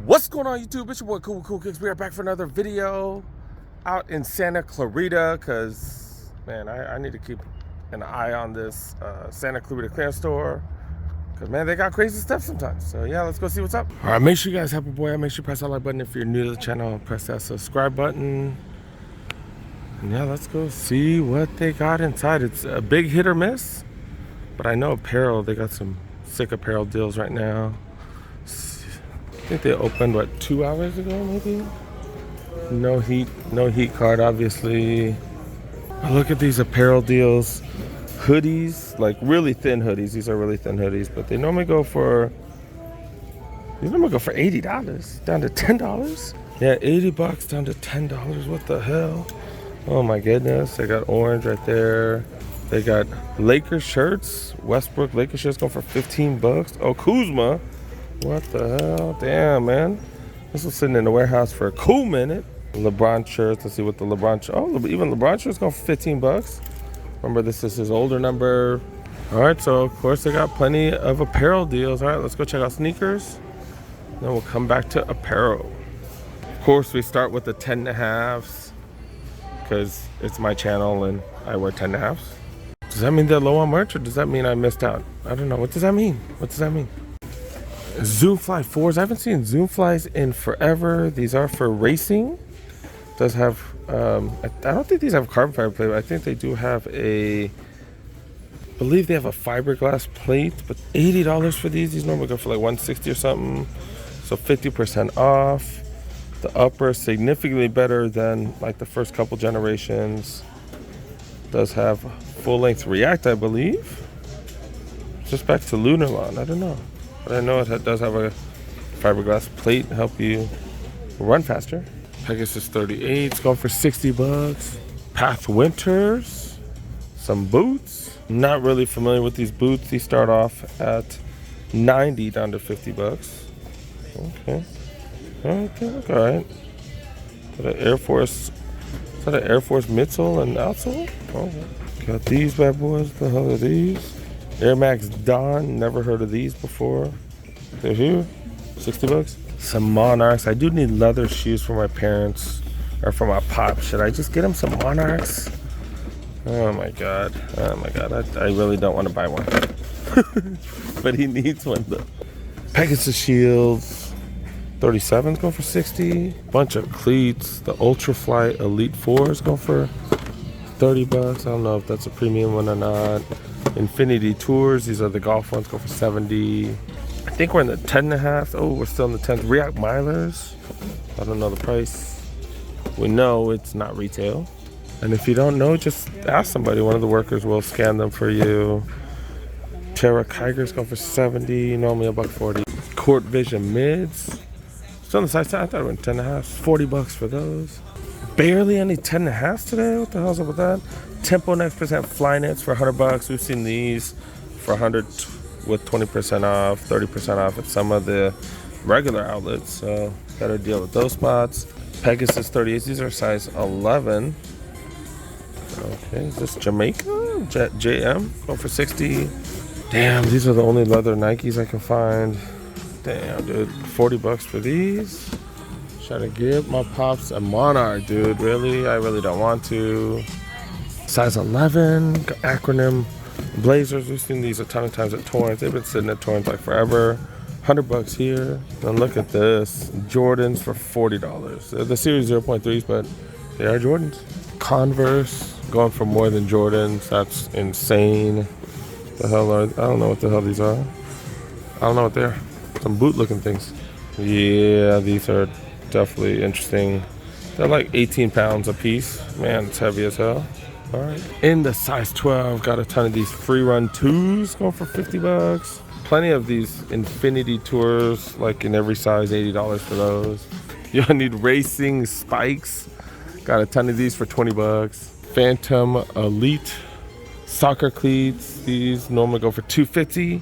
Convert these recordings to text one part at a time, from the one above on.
What's going on YouTube? It's your boy Cool Kicks. We are back for another video out in Santa Clarita because, man, I need to keep an eye on this Santa Clarita clearance store because, man, they got crazy stuff sometimes. So, yeah, let's go see what's up. All right, make sure you guys help a boy out. Make sure you press that like button if you're new to the channel. Press that subscribe button. And, yeah, let's go see what they got inside. It's a big hit or miss, but I know apparel, they got some sick apparel deals right now. I think they opened, what, 2 hours ago, maybe? No heat card, obviously. Look at these apparel deals. Hoodies, like really thin hoodies. These are really thin hoodies, but they normally go for $80, down to $10. Yeah, 80 bucks down to $10. What the hell? Oh my goodness. They got orange right there. They got Lakers shirts. Westbrook Lakers shirts going for 15 bucks. Oh, Kuzma. What the hell? Damn, man. This was sitting in the warehouse for a cool minute. LeBron shirts. Let's see what the LeBron shirts. Oh, even LeBron shirts going for 15 bucks. Remember, this is his older number. All right, so of course they got plenty of apparel deals. All right, let's go check out sneakers. Then we'll come back to apparel. Of course, we start with the 10.5s because it's my channel and I wear 10.5s. Does that mean they're low on merch or does that mean I missed out? I don't know. What does that mean? What does that mean? Zoom Fly 4s. I haven't seen Zoom Flies in forever. These are for racing. Does have I don't think these have carbon fiber plate, but I think they do have I believe they have a fiberglass plate, but $80 for these. These normally go for like $160 or something. So 50% off. The upper significantly better than like the first couple generations. Does have full length React, I believe. Just back to Lunar Lawn, I don't know. But I know it does have a fiberglass plate to help you run faster. Pegasus 38, it's going for 60 bucks. Path Winters, some boots. Not really familiar with these boots. These start off at 90 down to 50 bucks. Okay. Look all right. Is that an Air Force midsole and outsole? Okay. Got these bad boys. What the hell are these? Air Max Dawn, never heard of these before. They're here, 60 bucks. Some Monarchs. I do need leather shoes for my parents or for my pop. Should I just get him some Monarchs? Oh my god. I really don't want to buy one. But he needs one though. Pegasus Shields, 37's going for 60. Bunch of cleats. The Ultrafly Elite 4's going for 30 bucks. I don't know if that's a premium one or not. Infinity Tours, these are the golf ones, go for 70. I think we're in the 10.5. Oh, we're still in the 10th. React Milers, I don't know the price. We know it's not retail. And if you don't know, just ask somebody. One of the workers will scan them for you. Terra Kygers go for 70, normally $140. Court Vision Mids, still on the size 10. I thought we were in 10.5. 40 bucks for those. Barely any 10.5s today. What the hell's up with that? Tempo Next Percent Fly Nets for 100 bucks. We've seen these for 100 with 20% off, 30% off at some of the regular outlets. So better deal with those spots. Pegasus 38s. These are size 11. Okay, is this Jamaica? JM going for 60. Damn, these are the only leather Nikes I can find. Damn, dude, 40 bucks for these. Try to give my pops a Monarch, dude. Really? I really don't want to. Size 11, acronym Blazers. We've seen these a ton of times at Torrance. They've been sitting at Torrance like forever. 100 bucks here. And look at this. Jordans for $40. They're the Series 0.3s, but they are Jordans. Converse going for more than Jordans. That's insane. The hell are, I don't know what the hell these are. I don't know what they are. Some boot looking things. Yeah, these are definitely interesting. They're like 18 pounds a piece. Man, it's heavy as hell. All right. In the size 12, got a ton of these Free Run 2s going for 50 bucks. Plenty of these Infinity Tours, like in every size, $80 for those. Y'all need racing spikes. Got a ton of these for 20 bucks. Phantom Elite soccer cleats. These normally go for 250.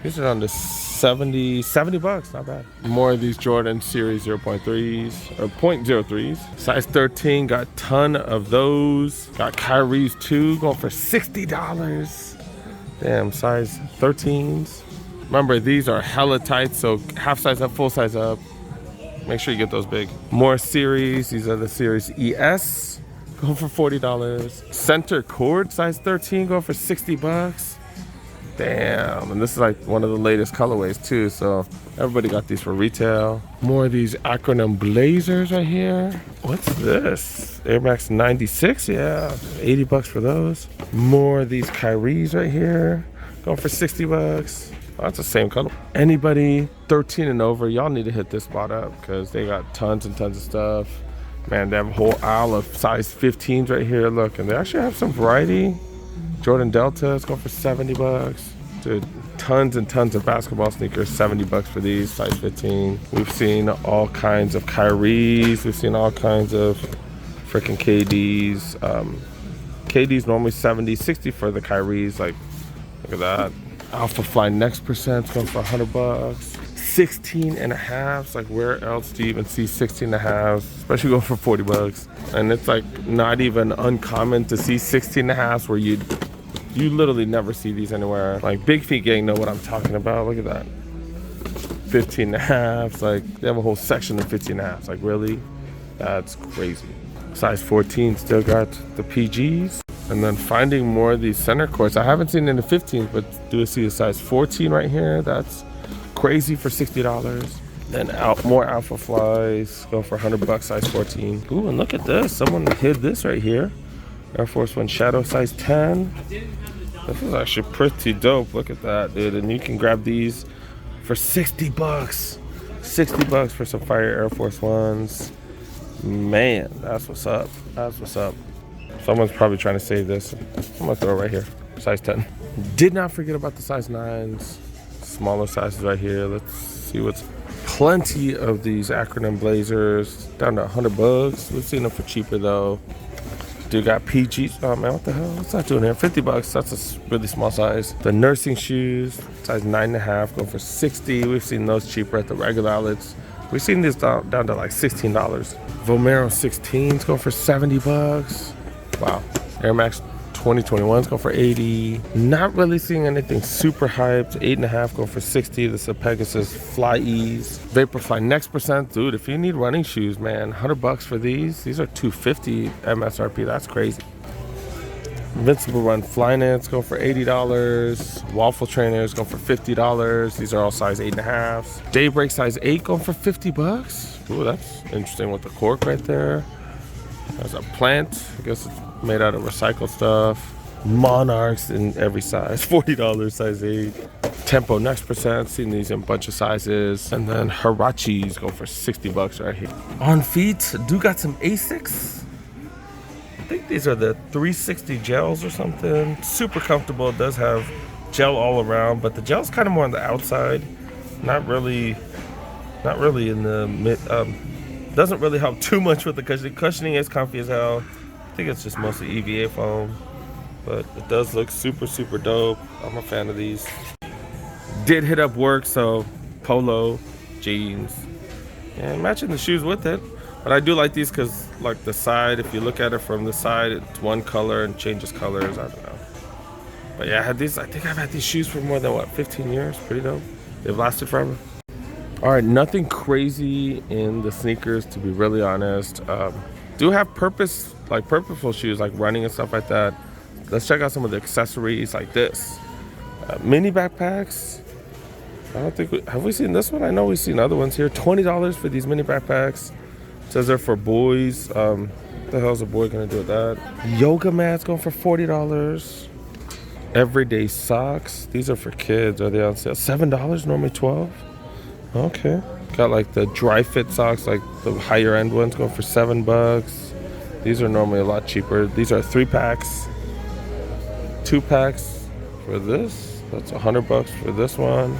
These are on the 70 bucks, not bad. More of these Jordan Series 0.3s or 0.03s. Size 13, got a ton of those. Got Kyrie's 2 going for $60. Damn, size 13s. Remember, these are hella tight, so half size up, full size up. Make sure you get those big. More series. These are the series ES. Going for $40. Center cord size 13 going for 60 bucks. Damn, and this is like one of the latest colorways too, so everybody got these for retail. More of these acronym blazers right here. What's this? Air Max 96, yeah, 80 bucks for those. More of these Kyries right here, going for 60 bucks. Oh, that's the same color. Anybody 13 and over, y'all need to hit this spot up because they got tons and tons of stuff. Man, they have a whole aisle of size 15s right here. Look, and they actually have some variety. Jordan Delta is going for 70 bucks. Dude, tons and tons of basketball sneakers, 70 bucks for these, size 15. We've seen all kinds of Kyries. We've seen all kinds of freaking KDs. KDs normally 70, 60 for the Kyries. Like, look at that. Alpha Fly Next Percent's going for 100 bucks. 16 and a halves, like where else do you even see 16 and a halves, especially going for 40 bucks? And it's like not even uncommon to see 16 and a halves where you literally never see these anywhere. Like Big Feet Gang know what I'm talking about. Look at that. 15 and a halves, like they have a whole section of 15 and a halves. Like really? That's crazy. Size 14 still got the PGs. And then finding more of these center courts. I haven't seen any 15s, but do see a size 14 right here. That's crazy for $60. Then more Alpha Flies go for 100 bucks, size 14. Ooh, and look at this. Someone hid this right here. Air Force One Shadow, size 10. This is actually pretty dope. Look at that, dude. And you can grab these for 60 bucks. 60 bucks for some fire Air Force Ones. Man, that's what's up. That's what's up. Someone's probably trying to save this. I'm gonna throw it right here, size 10. Did not forget about the size 9s. Smaller sizes right here. Let's see what's plenty of these acronym blazers down to 100 bucks. We've seen them for cheaper though. Dude got PGs. Oh man, what the hell? What's that doing here? 50 bucks. That's a really small size. The nursing shoes, size 9.5, going for 60. We've seen those cheaper at the regular outlets. We've seen this down to like $16. Vomero 16s going for 70 bucks. Wow. Air Max 2021's going for 80. Not really seeing anything super hyped. 8.5 going for 60. This is a Pegasus Fly Ease. Vaporfly Next Percent. Dude, if you need running shoes, man, 100 bucks for these. These are $250 MSRP. That's crazy. Invincible Run Flyknits going for $80. Waffle Trainers going for $50. These are all size 8.5. Daybreak size 8 going for 50 bucks. Ooh, that's interesting with the cork right there. There's a plant. I guess it's made out of recycled stuff. Monarchs in every size. $40, size 8. Tempo Next Percent. Seen these in a bunch of sizes. And then Hirachis go for 60 bucks right here. On feet, do got some Asics. I think these are the 360 gels or something. Super comfortable. It does have gel all around, but the gel's kind of more on the outside. Not really in the mid. Doesn't really help too much with the cushioning. Cushioning is comfy as hell. I think it's just mostly EVA foam, but it does look super, super dope. I'm a fan of these. Did hit up work, so polo, jeans, and matching the shoes with it. But I do like these because, like the side, if you look at it from the side, it's one color and changes colors. I don't know. But yeah, I had these. I think I've had these shoes for more than what, 15 years. Pretty dope. They've lasted forever. All right, nothing crazy in the sneakers, to be really honest. Do have purposeful shoes, like running and stuff like that. Let's check out some of the accessories, like this. Mini backpacks. I don't think have we seen this one? I know we've seen other ones here. $20 for these mini backpacks. It says they're for boys. What the hell's a boy gonna do with that? Yoga mats going for $40. Everyday socks. These are for kids. Are they on sale? $7, normally $12. Okay. Got like the dry fit socks, like the higher end ones going for $7. These are normally a lot cheaper. These are 3-packs. 2-packs for this. That's $100 for this one.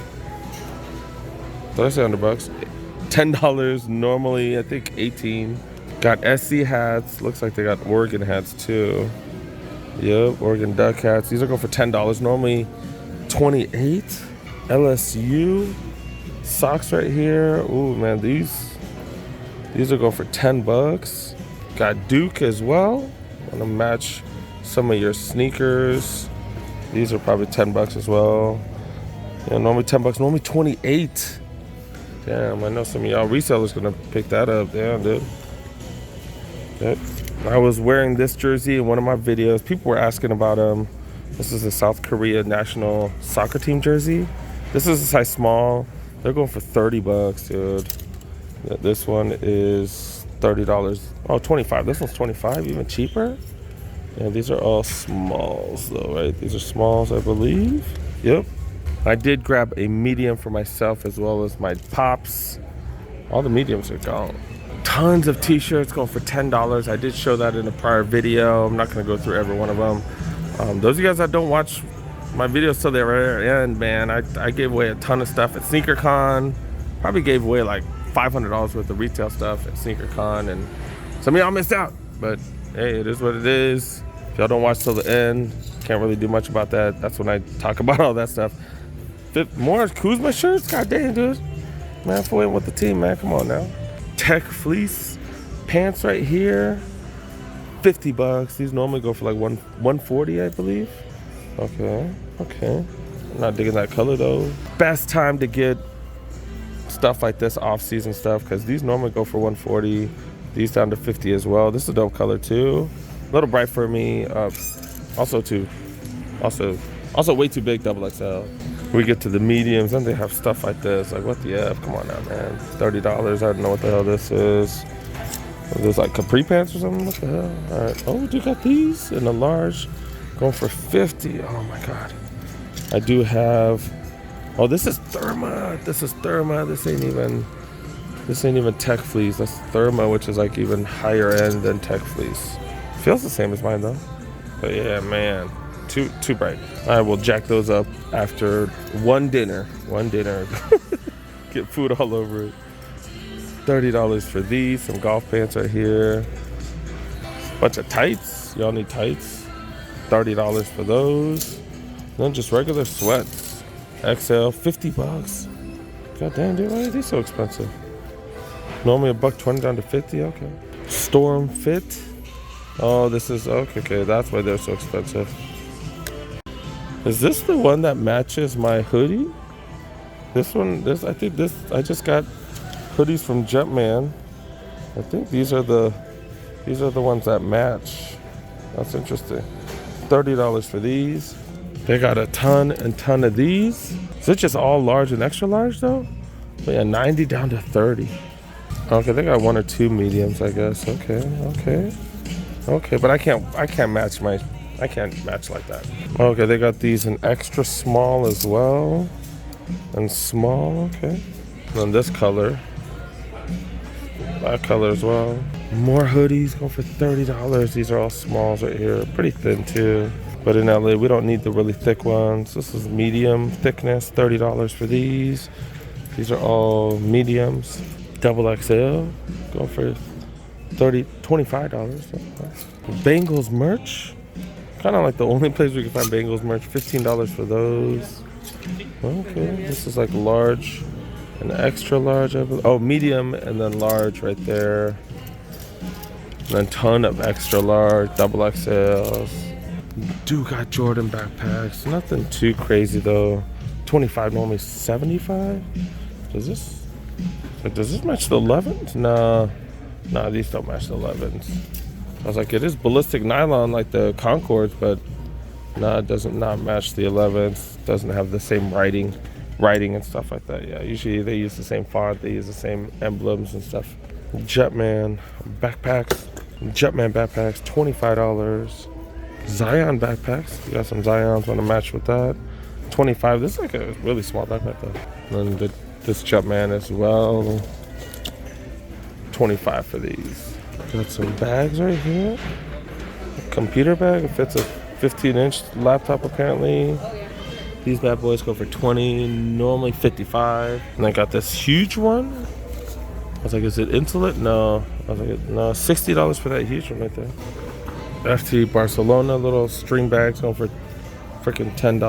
Did I say $100? $10 normally, I think 18. Got SC hats. Looks like they got Oregon hats too. Yep, Oregon Duck hats. These are going for $10. Normally 28. LSU socks right here. Ooh man, these are going for $10. Got Duke as well. Want to match some of your sneakers. These are probably $10 as well. Yeah, normally $10. Normally 28. Damn, I know some of y'all resellers gonna pick that up. Damn, dude. Yep. I was wearing this jersey in one of my videos. People were asking about this is a South Korea national soccer team jersey. This is a size small. They're going for 30 bucks, dude. This one is $30. Oh, 25. This one's 25, even cheaper. Yeah, these are all smalls though, right? These are smalls, I believe. Yep. I did grab a medium for myself as well as my pops. All the mediums are gone. Tons of t-shirts going for $10. I did show that in a prior video. I'm not going to go through every one of them. Those of you guys that don't watch my videos till the very end, man, I gave away a ton of stuff at SneakerCon. Probably gave away like $500 worth of retail stuff at SneakerCon, and some of y'all missed out. But hey, it is what it is. If y'all don't watch till the end, can't really do much about that. That's when I talk about all that stuff. More Kuzma shirts? God damn, dude. Man, for waiting with the team, man. Come on now. Tech fleece pants right here. 50 bucks. These normally go for like 140, I believe. Okay. I'm not digging that color though. Best time to get stuff like this off-season stuff, because these normally go for 140. These down to 50 as well. This is a dope color too. A little bright for me. Also way too big, double XL. We get to the mediums and they have stuff like this. Like, what the F? Come on now, man. $30. I don't know what the hell this is. There's like capri pants or something. What the hell? All right. Oh, you got these in a large, going for 50. Oh my God. I do have. Oh, this is Therma. This ain't even Tech fleece. That's Therma, which is like even higher end than Tech fleece. Feels the same as mine though. But yeah, man. Too bright. I will jack those up after one dinner. Get food all over it. $30 for these. Some golf pants right here. Bunch of tights. Y'all need tights. $30 for those. Then just regular sweats. XL, 50 bucks. God damn, dude, why are these so expensive? Normally $120 down to 50. Okay. Storm Fit. Oh, this is okay. That's why they're so expensive. Is this the one that matches my hoodie? I just got hoodies from Jumpman. I think these are the ones that match. That's interesting. $30 for these. They got a ton of these. Is it just all large and extra large though? But yeah, 90 down to 30. Okay, they got one or two mediums, I guess. Okay. But I can't match like that. Okay, they got these in extra small as well. And small, okay. And then this color. That color as well. More hoodies going for $30. These are all smalls right here. Pretty thin too. But in LA, we don't need the really thick ones. This is medium thickness, $30 for these. These are all mediums. Double XL, going for $25. Bengals merch. Kind of like the only place we can find Bengals merch. $15 for those. Okay, this is like large and extra large. Oh, medium and then large right there. And then ton of extra large, double XLs. Do got Jordan backpacks. Nothing too crazy though. 25, normally 75. Does this match the 11s? No, these don't match the 11s. I was like, it is ballistic nylon like the Concords, but no, it doesn't not match the 11s. Doesn't have the same writing and stuff like that. Yeah, usually they use the same font, they use the same emblems and stuff. Jumpman backpacks, $25. Zion backpacks, you got some Zions want to match with that. 25. This is like a really small backpack though. And then this Jumpman as well. 25 for these. Got some bags right here. A computer bag. It fits a 15-inch laptop apparently. These bad boys go for 20, normally 55. And I got this huge one. I was like, is it insulate? No. I was like, no, $60 for that huge one right there. FT Barcelona little string bags going for freaking $10.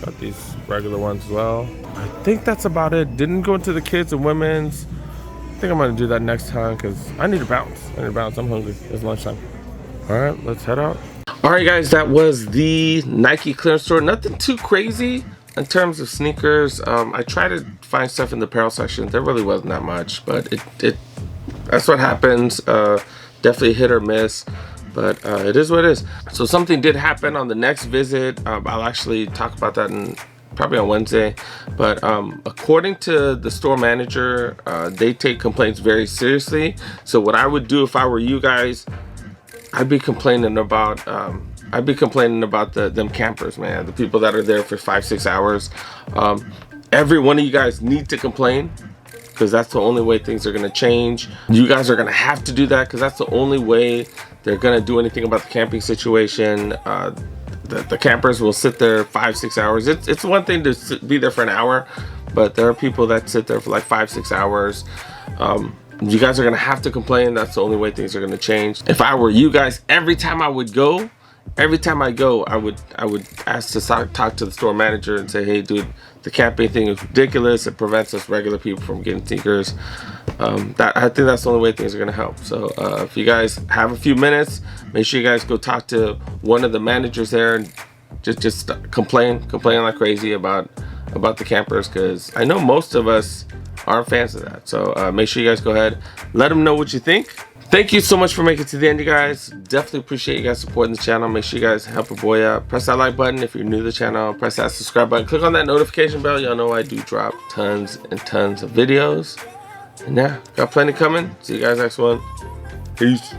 Got these regular ones as well. I think that's about it. Didn't go into the kids and women's. I think I'm gonna do that next time because I need to bounce. I'm hungry. It's lunchtime. All right, let's head out. All right, guys, that was the Nike clearance store. Nothing too crazy. in terms of sneakers, I try to find stuff in the apparel section. There really wasn't that much, but it that's what happens. Definitely hit or miss, but it is what it is. So something did happen on the next visit. I'll actually talk about that in probably on Wednesday, but according to the store manager, they take complaints very seriously. So what I would do if I were you guys, I'd be complaining about them campers, man, the people that are there for 5-6 hours. Every one of you guys need to complain, because that's the only way things are going to change. You guys are going to have to do that, because that's the only way they're going to do anything about the camping situation. The campers will sit there 5-6 hours. It's one thing to be there for an hour, but there are people that sit there for like 5-6 hours. You guys are gonna have to complain. That's the only way things are gonna change. If I were you guys, every time I go, I would ask to talk to the store manager and say, hey dude, the camping thing is ridiculous. It prevents us regular people from getting sneakers. I think that's the only way things are gonna help. So if you guys have a few minutes, make sure you guys go talk to one of the managers there and just complain like crazy about the campers, because I know most of us aren't fans of that. So make sure you guys go ahead, let them know what you think. Thank you so much for making it to the end, you guys. Definitely appreciate you guys supporting the channel. Make sure you guys help a boy out. Press that like button if you're new to the channel. Press that subscribe button. Click on that notification bell. Y'all know I do drop tons and tons of videos. And yeah, got plenty coming. See you guys next one. Peace.